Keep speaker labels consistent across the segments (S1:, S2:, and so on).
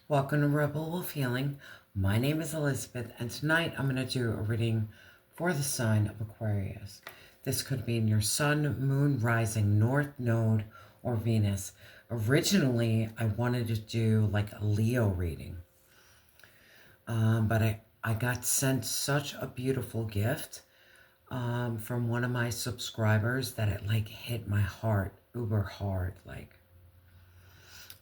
S1: Welcome to Rebel Wolf Healing. My name is Elizabeth, and tonight I'm going to do a reading for the sign of Aquarius. This could be in your sun, moon, rising, north node, or Venus. Originally, I wanted to do like a Leo reading, but I got sent such a beautiful gift from one of my subscribers that it like hit my heart uber hard. Like,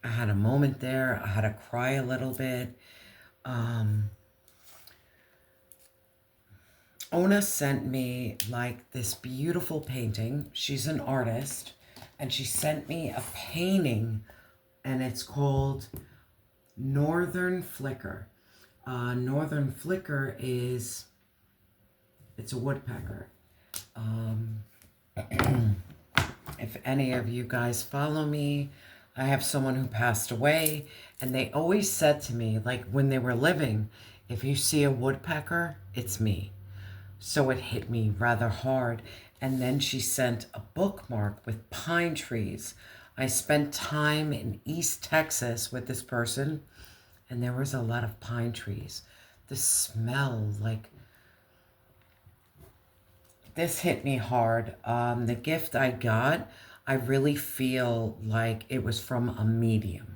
S1: I had a moment there. I had to cry a little bit. Ona sent me like this beautiful painting. She's an artist, and she sent me a painting, and it's called Northern Flicker. Northern Flicker it's a woodpecker. If any of you guys follow me, I have someone who passed away, and they always said to me, like when they were living, if you see a woodpecker, it's me. So it hit me rather hard. And then she sent a bookmark with pine trees. I spent time in East Texas with this person, and there was a lot of pine trees. The smell, like, this hit me hard. The gift I got, I really feel like it was from a medium.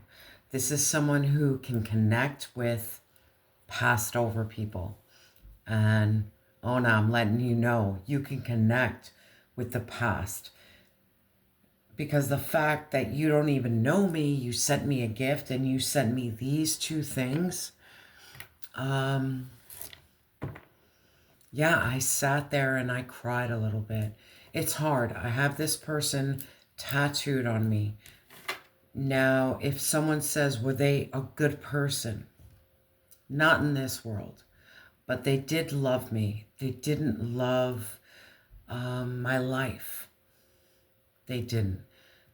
S1: This is someone who can connect with passed over people. And oh no, I'm letting you know, you can connect with the past. Because the fact that you don't even know me, you sent me a gift and you sent me these two things. Yeah, I sat there and I cried a little bit. It's hard. I have this person tattooed on me. Now, if someone says, were they a good person? Not in this world. But they did love me. They didn't love my life. They didn't.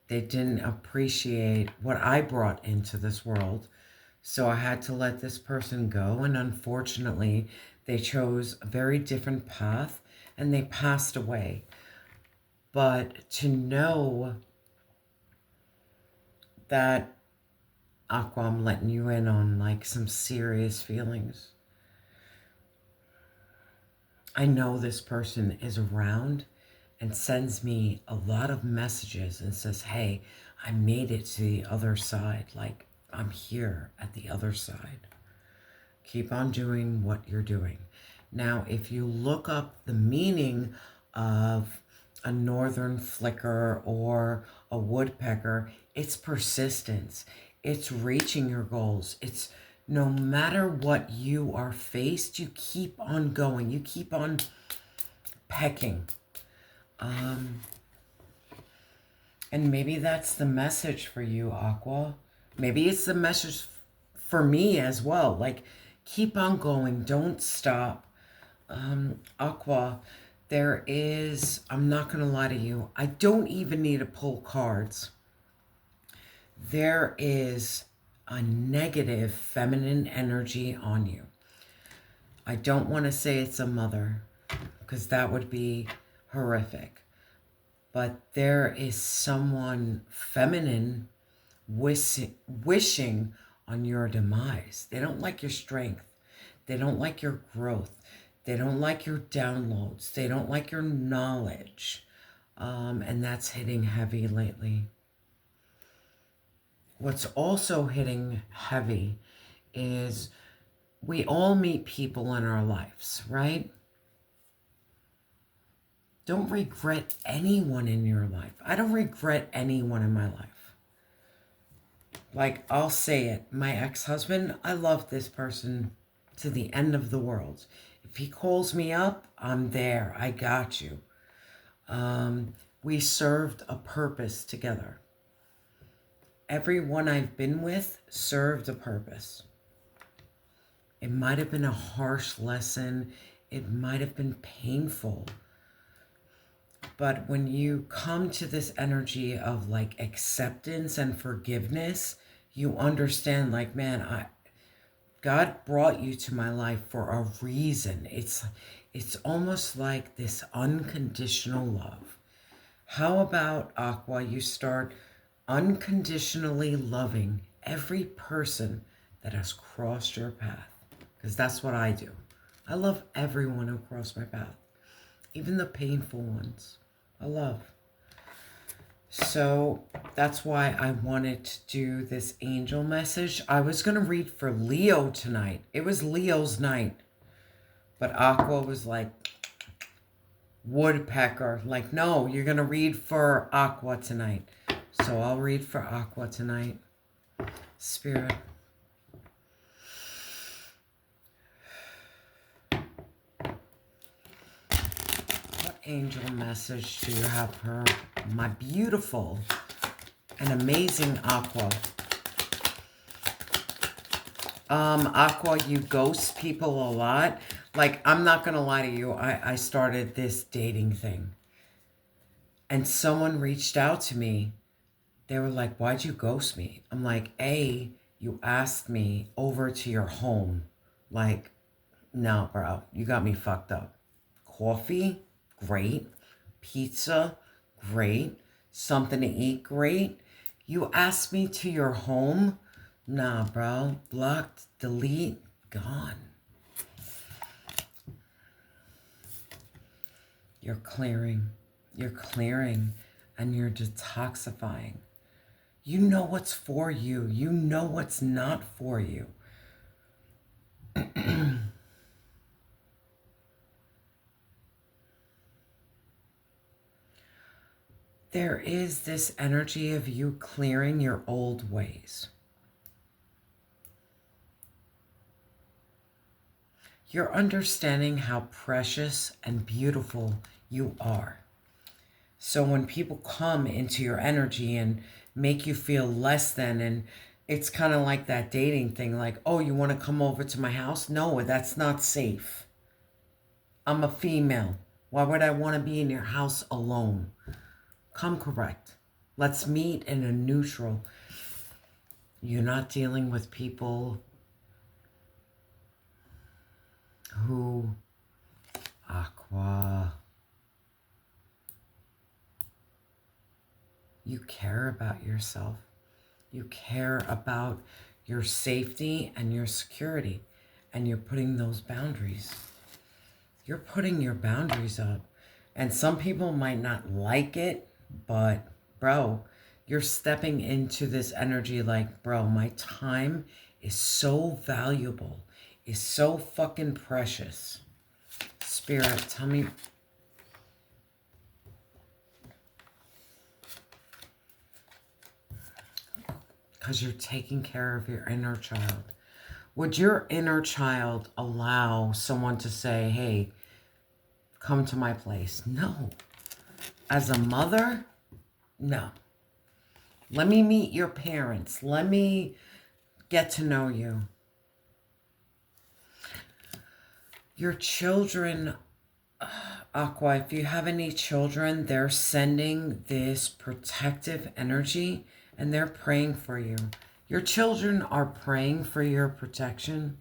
S1: They didn't appreciate what I brought into this world. So I had to let this person go. And unfortunately, they chose a very different path and they passed away. But to know that, Aqua, I'm letting you in on like some serious feelings. I know this person is around and sends me a lot of messages and says, hey, I made it to the other side. Like, I'm here at the other side. Keep on doing what you're doing. Now, if you look up the meaning of a northern flicker or a woodpecker, it's persistence. It's reaching your goals. It's no matter what you are faced, you keep on going. You keep on pecking. And maybe that's the message for you, Aqua. Maybe it's the message for me as well. Like, keep on going. Don't stop. Aqua, there is, I'm not going to lie to you, I don't even need to pull cards. There is a negative feminine energy on you. I don't want to say it's a mother, because that would be horrific. But there is someone feminine wishing on your demise. They don't like your strength. They don't like your growth. They don't like your downloads. They don't like your knowledge. And that's hitting heavy lately. What's also hitting heavy is we all meet people in our lives, right? Don't regret anyone in your life. I don't regret anyone in my life. Like, I'll say it. My ex-husband, I love this person to the end of the world. If he calls me up, I'm there. I got you. We served a purpose together. Everyone I've been with served a purpose. It might have been a harsh lesson. It might have been painful. But when you come to this energy of like acceptance and forgiveness, you understand like, man, God brought you to my life for a reason. It's almost like this unconditional love. How about, Aqua, you start unconditionally loving every person that has crossed your path. Because that's what I do. I love everyone who crossed my path. Even the painful ones. I love. So that's why I wanted to do this angel message. I was going to read for Leo tonight. It was Leo's night. But Aqua was like, woodpecker. Like, no, you're going to read for Aqua tonight. So I'll read for Aqua tonight. Spirit. What angel message do you have for my beautiful and amazing Aqua? Aqua, you ghost people a lot. Like, I'm not going to lie to you. I started this dating thing. And someone reached out to me. They were like, why'd you ghost me? I'm like, A, you asked me over to your home. Like, no, bro, you got me fucked up. Coffee, great. Pizza, great. Something to eat, great. You asked me to your home? Nah, bro. Blocked, delete, gone. You're clearing, and you're detoxifying. You know what's for you. You know what's not for you. There is this energy of you clearing your old ways. You're understanding how precious and beautiful you are. So when people come into your energy and make you feel less than, and it's kind of like that dating thing, like, oh, you want to come over to my house? No, that's not safe. I'm a female. Why would I want to be in your house alone? Come correct. Let's meet in a neutral. You're not dealing with people who, Aqua, you care about yourself. You care about your safety and your security. And you're putting those boundaries. You're putting your boundaries up. And some people might not like it, but bro, you're stepping into this energy like, bro, my time is so valuable, is so fucking precious. Spirit, tell me. Because you're taking care of your inner child. Would your inner child allow someone to say, hey, come to my place? No. As a mother, no. Let me meet your parents. Let me get to know you. Your children, Aqua, if you have any children, they're sending this protective energy and they're praying for you. Your children are praying for your protection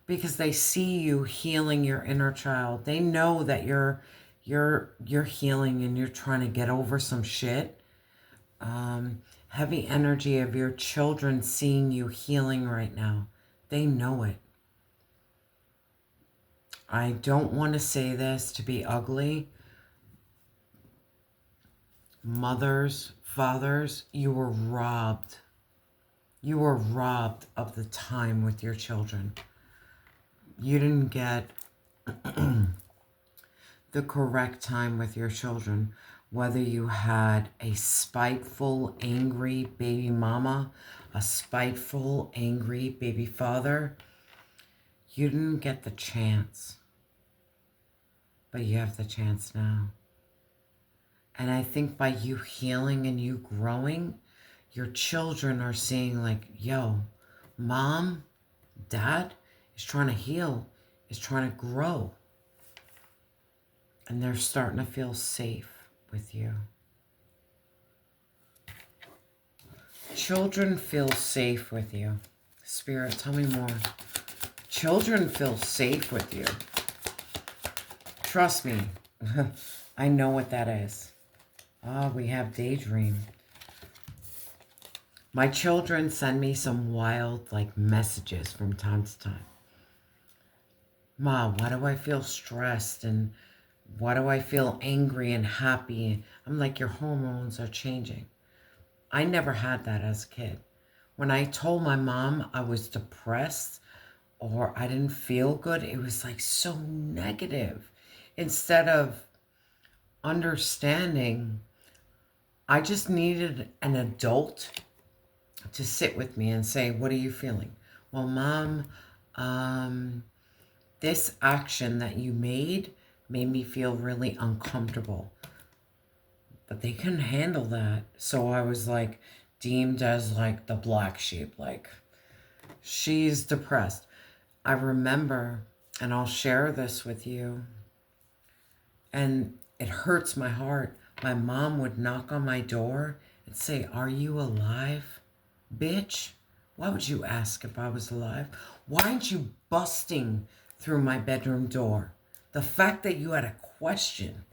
S1: because they see you healing your inner child. They know that you're healing and you're trying to get over some shit. Heavy energy of your children seeing you healing right now. They know it. I don't want to say this to be ugly. Mothers, fathers, you were robbed. You were robbed of the time with your children. You didn't get the correct time with your children. Whether you had a spiteful, angry baby mama, a spiteful, angry baby father, you didn't get the chance. But you have the chance now. And I think by you healing and you growing, your children are seeing like, yo, mom, dad is trying to heal, is trying to grow. And they're starting to feel safe with you. Children feel safe with you. Spirit, tell me more. Children feel safe with you. Trust me. I know what that is. Ah, we have daydream. My children send me some wild, like, messages from time to time. Mom, why do I feel stressed? And why do I feel angry and happy? I'm like, your hormones are changing. I never had that as a kid. When I told my mom I was depressed or I didn't feel good, it was like so negative. Instead of understanding, I just needed an adult to sit with me and say, what are you feeling? Well, Mom, this action that you made me feel really uncomfortable. But they couldn't handle that. So I was like deemed as like the black sheep, like she's depressed. I remember, and I'll share this with you, and it hurts my heart. My mom would knock on my door and say, are you alive, bitch? Why would you ask if I was alive? Why aren't you busting through my bedroom door? The fact that you had a question,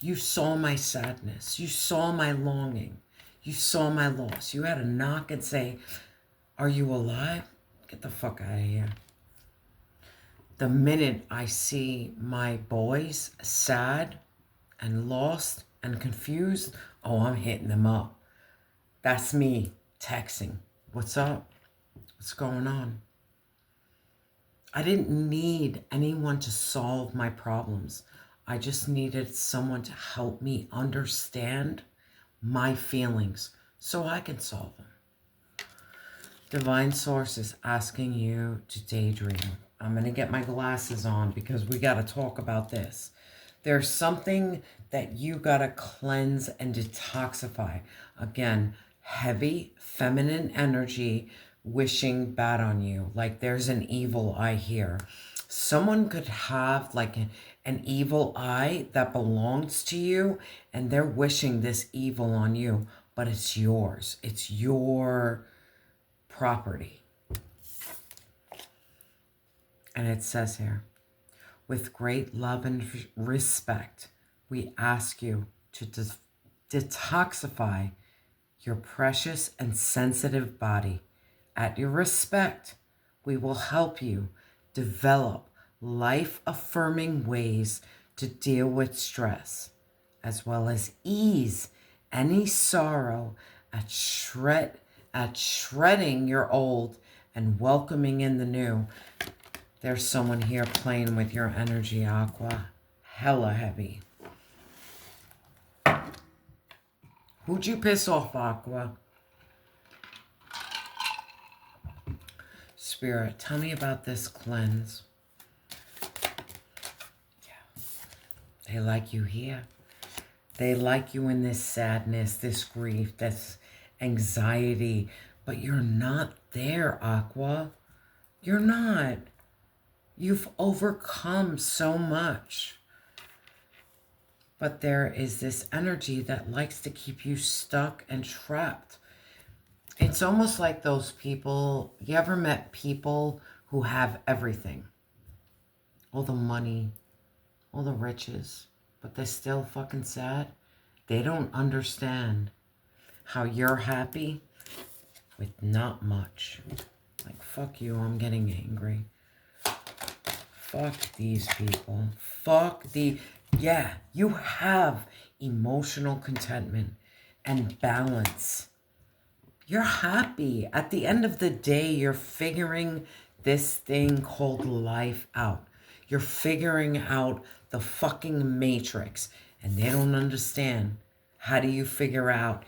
S1: you saw my sadness, you saw my longing, you saw my loss. You had to knock and say, are you alive? Get the fuck out of here. The minute I see my boys sad and lost and confused, oh, I'm hitting them up. That's me texting. What's up? What's going on? I didn't need anyone to solve my problems. I just needed someone to help me understand my feelings so I can solve them. Divine Source is asking you to daydream. I'm going to get my glasses on because we got to talk about this. There's something that you got to cleanse and detoxify. Again, heavy feminine energy wishing bad on you. Like there's an evil eye here. Someone could have like an evil eye that belongs to you and they're wishing this evil on you, but it's yours. It's your property. And it says here, with great love and respect, we ask you to detoxify your precious and sensitive body. At your respect, we will help you develop life-affirming ways to deal with stress, as well as ease any sorrow at shredding your old and welcoming in the new. There's someone here playing with your energy, Aqua. Hella heavy. Who'd you piss off, Aqua? Spirit, tell me about this cleanse. Yeah. They like you here. They like you in this sadness, this grief, this anxiety. But you're not there, Aqua. You're not. You've overcome so much. But there is this energy that likes to keep you stuck and trapped. It's almost like those people, you ever met people who have everything? All the money, all the riches, but they're still fucking sad? They don't understand how you're happy with not much. Like, fuck you, I'm getting angry. Fuck these people. Yeah, you have emotional contentment and balance. You're happy. At the end of the day, you're figuring this thing called life out. You're figuring out the fucking matrix. And they don't understand. How do you figure out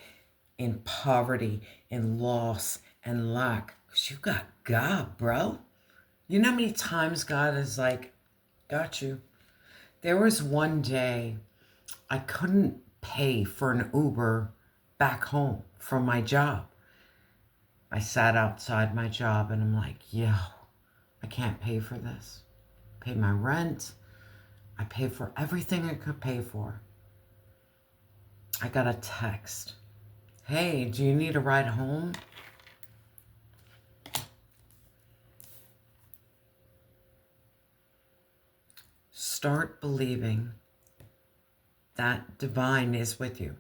S1: in poverty, in loss, and lack? Because you got God, bro. You know how many times God is like, got you. There was one day I couldn't pay for an Uber back home from my job. I sat outside my job and I'm like, yo, I can't pay for this. I pay my rent. I pay for everything I could pay for. I got a text. Hey, do you need a ride home? Start believing that divine is with you.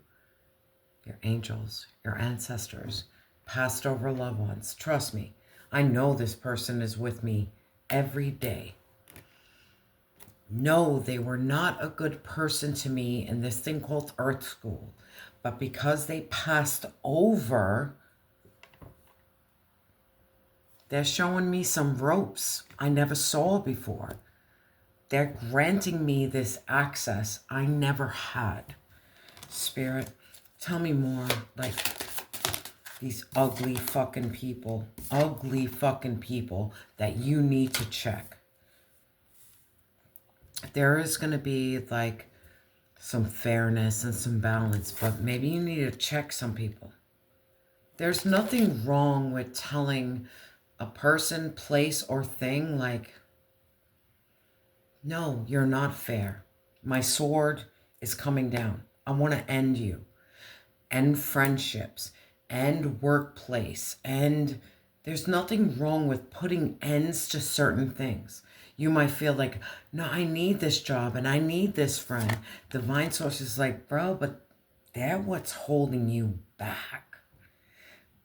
S1: Your angels, your ancestors, passed over loved ones. Trust me, I know this person is with me every day. No, they were not a good person to me in this thing called Earth School. But because they passed over, they're showing me some ropes I never saw before. They're granting me this access I never had. Spirit, tell me more. Like, these ugly fucking people that you need to check. There is going to be like some fairness and some balance, but maybe you need to check some people. There's nothing wrong with telling a person, place, or thing like, no, you're not fair. My sword is coming down. I want to end you. End friendships. End workplace. And there's nothing wrong with putting ends to certain things. You might feel like, no, I need this job and I need this friend. Divine Source is like, bro, but they're what's holding you back.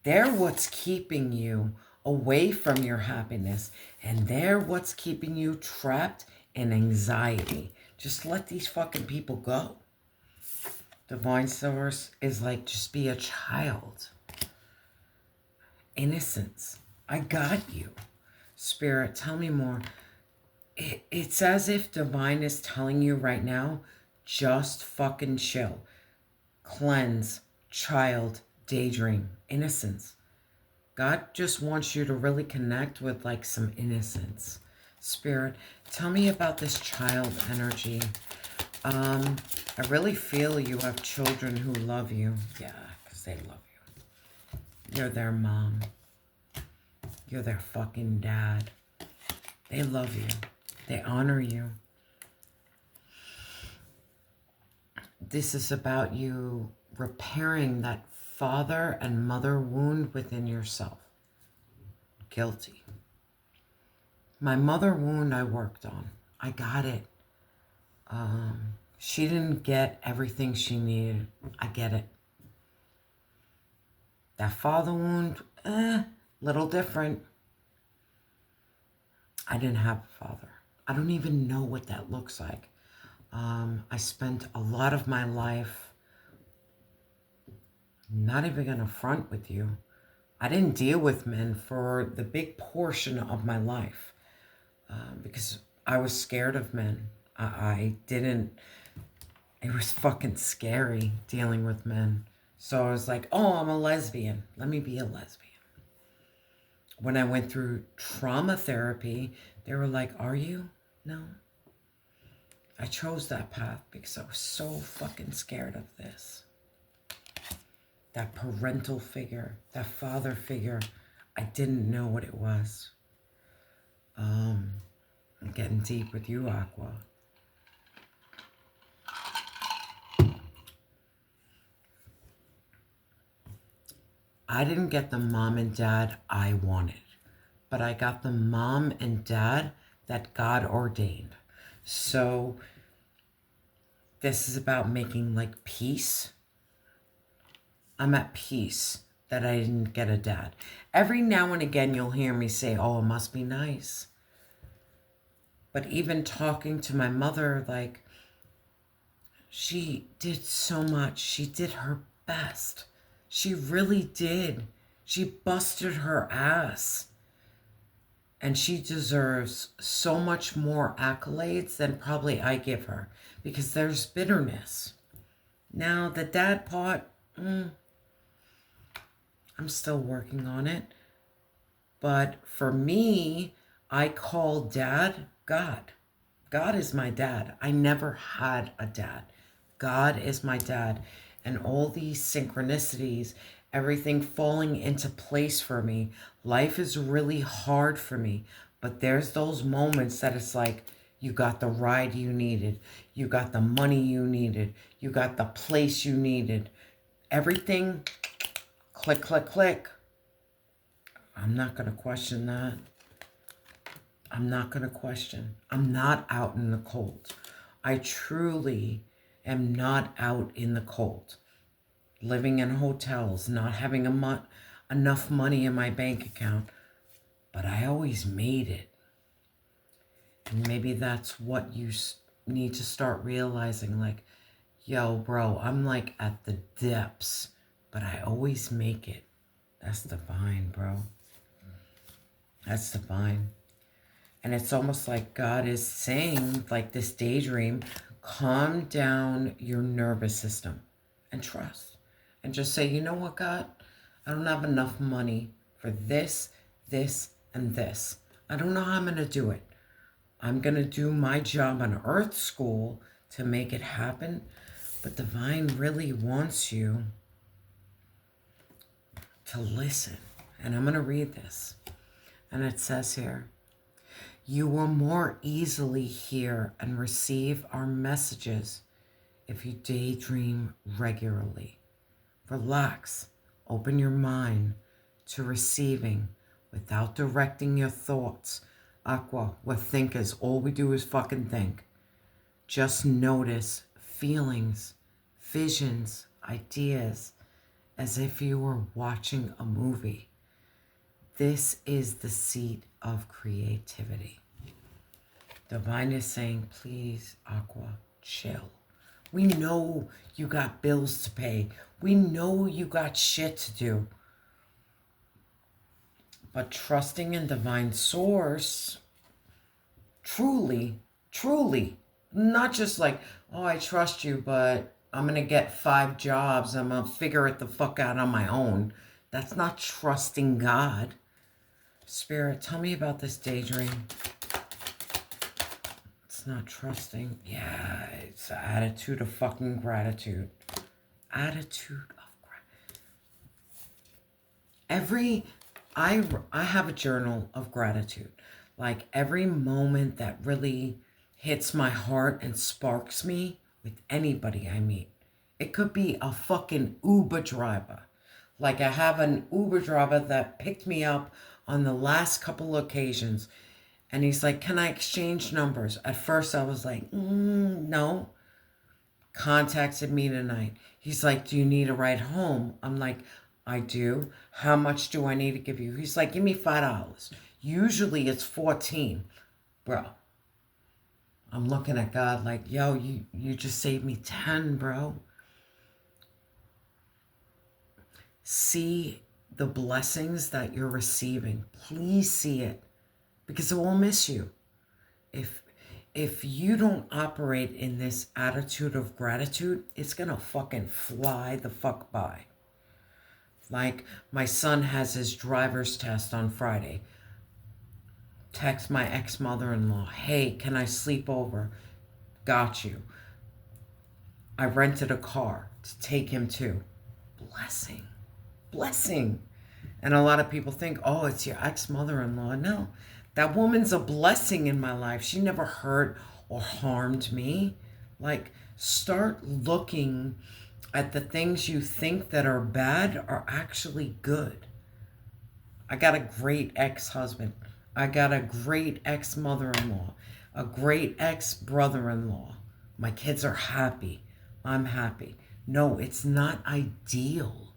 S1: They're what's keeping you away from your happiness. And they're what's keeping you trapped in anxiety. Just let these fucking people go. Divine Source is like, just be a child. Innocence. I got you. Spirit, tell me more. It's as if Divine is telling you right now, just fucking chill. Cleanse, child, daydream, innocence. God just wants you to really connect with like some innocence. Spirit, tell me about this child energy. I really feel you have children who love you. Yeah, because they love you. You're their mom. You're their fucking dad. They love you. They honor you. This is about you repairing that father and mother wound within yourself. Guilty. My mother wound I worked on. I got it. She didn't get everything she needed. I get it. That father wound, little different. I didn't have a father. I don't even know what that looks like. I spent a lot of my life, not even gonna front with you, I didn't deal with men for the big portion of my life because I was scared of men. I didn't, it was fucking scary dealing with men. So I was like, oh, I'm a lesbian. Let me be a lesbian. When I went through trauma therapy, they were like, are you? No. I chose that path because I was so fucking scared of this. That parental figure, that father figure, I didn't know what it was. I'm getting deep with you, Aqua. I didn't get the mom and dad I wanted, but I got the mom and dad that God ordained. So this is about making like peace. I'm at peace that I didn't get a dad. Every now and again, you'll hear me say, oh, it must be nice. But even talking to my mother, like, she did so much. She did her best. She really did. She busted her ass. And she deserves so much more accolades than probably I give her. Because there's bitterness. Now, the dad part, I'm still working on it. But for me, I call dad God. God is my dad. I never had a dad. God is my dad. And all these synchronicities, everything falling into place for me. Life is really hard for me. But there's those moments that it's like, you got the ride you needed. You got the money you needed. You got the place you needed. Everything, click, click, click. I'm not going to question that. I'm not going to question. I'm not out in the cold. I truly am not out in the cold. Living in hotels, not having enough money in my bank account, but I always made it. And maybe that's what you need to start realizing, like, yo, bro, I'm like at the depths, but I always make it. That's divine, bro. That's divine. And it's almost like God is saying, like this daydream, calm down your nervous system and trust. And just say, you know what, God? I don't have enough money for this, this, and this. I don't know how I'm going to do it. I'm going to do my job on Earth School to make it happen. But divine really wants you to listen. And I'm going to read this. And it says here, you will more easily hear and receive our messages if you daydream regularly. Relax. Open your mind to receiving without directing your thoughts. Aqua, we're thinkers. All we do is fucking think. Just notice feelings, visions, ideas, as if you were watching a movie. This is the seat of creativity. Divine is saying, please, Aqua, chill. We know you got bills to pay. We know you got shit to do. But trusting in divine source, truly, not just like, oh, I trust you, but I'm going to get 5 jobs. I'm going to figure it the fuck out on my own. That's not trusting God. Spirit, tell me about this daydream. It's not trusting. Yeah, it's an attitude of fucking gratitude. Attitude of gratitude. I have a journal of gratitude. Like every moment that really hits my heart and sparks me with anybody I meet. It could be a fucking Uber driver. Like I have an Uber driver that picked me up on the last couple occasions. And he's like, can I exchange numbers? At first I was like, no. Contacted me tonight. He's like, do you need a ride home? I'm like, I do. How much do I need to give you? He's like, give me $5. Usually it's 14. Bro, I'm looking at God like, yo, you just saved me 10, bro. See the blessings that you're receiving. Please see it. Because it will miss you. If you don't operate in this attitude of gratitude, it's going to fucking fly the fuck by. Like, my son has his driver's test on Friday. Text my ex-mother-in-law, hey, can I sleep over? Got you. I rented a car to take him to. Blessing. Blessing. And a lot of people think, oh, it's your ex-mother-in-law. No. That woman's a blessing in my life. She never hurt or harmed me. Like, start looking at the things you think that are bad are actually good. I got a great ex-husband. I got a great ex-mother-in-law. A great ex-brother-in-law. My kids are happy. I'm happy. No, it's not ideal.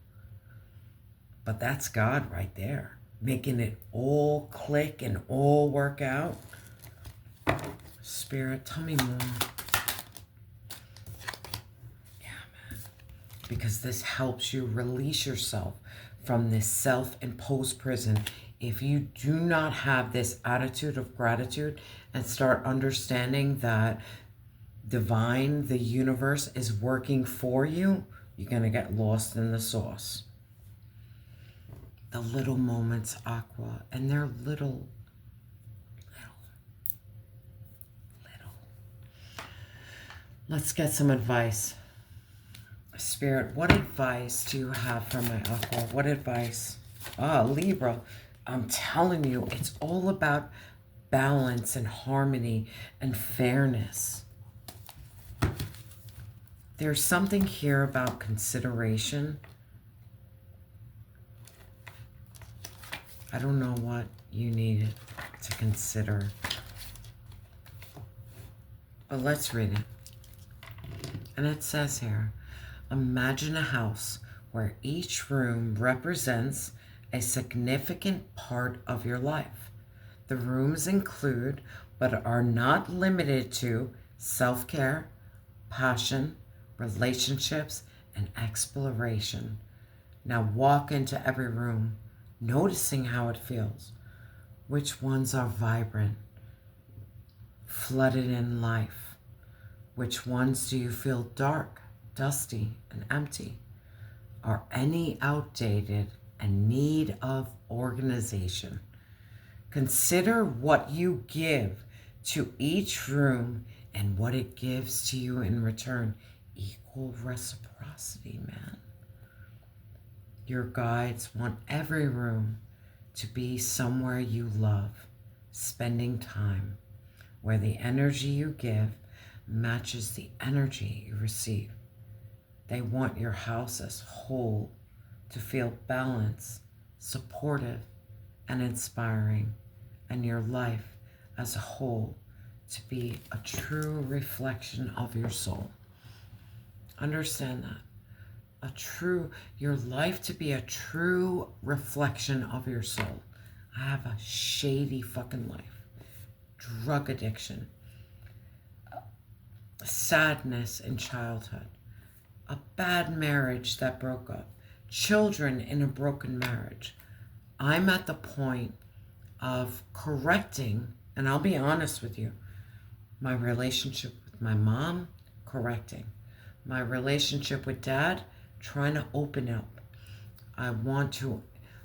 S1: But that's God right there. Making it all click and all work out. Spirit, tell me more. Yeah, man. Because this helps you release yourself from this self-imposed prison. If you do not have this attitude of gratitude and start understanding that divine, the universe is working for you, you're going to get lost in the sauce. The little moments, Aqua, and they're little. Let's get some advice. Spirit, what advice do you have for my Aqua? What advice? Libra, I'm telling you, it's all about balance and harmony and fairness. There's something here about consideration. I don't know what you need to consider. But let's read it. And it says here, imagine a house where each room represents a significant part of your life. The rooms include, but are not limited to, self-care, passion, relationships, and exploration. Now walk into every room, noticing how it feels. Which ones are vibrant, flooded in life? Which ones do you feel dark, dusty, and empty? Are any outdated and need of organization? Consider what you give to each room and what it gives to you in return. Equal reciprocity, man. Your guides want every room to be somewhere you love, spending time, where the energy you give matches the energy you receive. They want your house as whole to feel balanced, supportive, and inspiring, and your life as a whole to be a true reflection of your soul. Understand that. Your life to be a true reflection of your soul. I have a shady fucking life. Drug addiction. Sadness in childhood. A bad marriage that broke up. Children in a broken marriage. I'm at the point of correcting, and I'll be honest with you, my relationship with my mom, correcting. My relationship with dad, trying to open up. I want to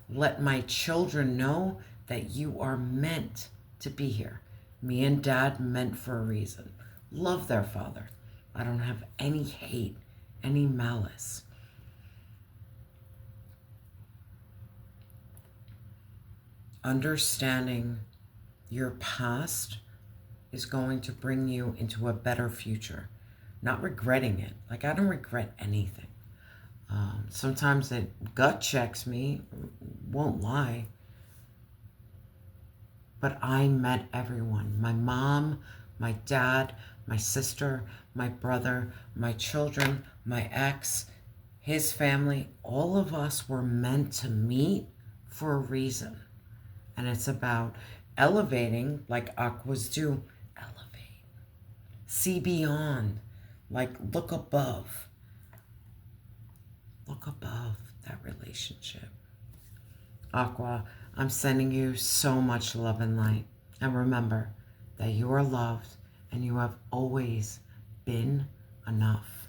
S1: let my children know that you are meant to be here. Me and dad meant for a reason. Love their father. I don't have any hate, any malice. Understanding your past is going to bring you into a better future. Not regretting it. Like, I don't regret anything. Sometimes it gut checks me, won't lie. But I met everyone. My mom, my dad, my sister, my brother, my children, my ex, his family. All of us were meant to meet for a reason. And it's about elevating, like Aquas do. Elevate. See beyond. Like, look above. Look above that relationship. Aqua, I'm sending you so much love and light. And remember that you are loved and you have always been enough.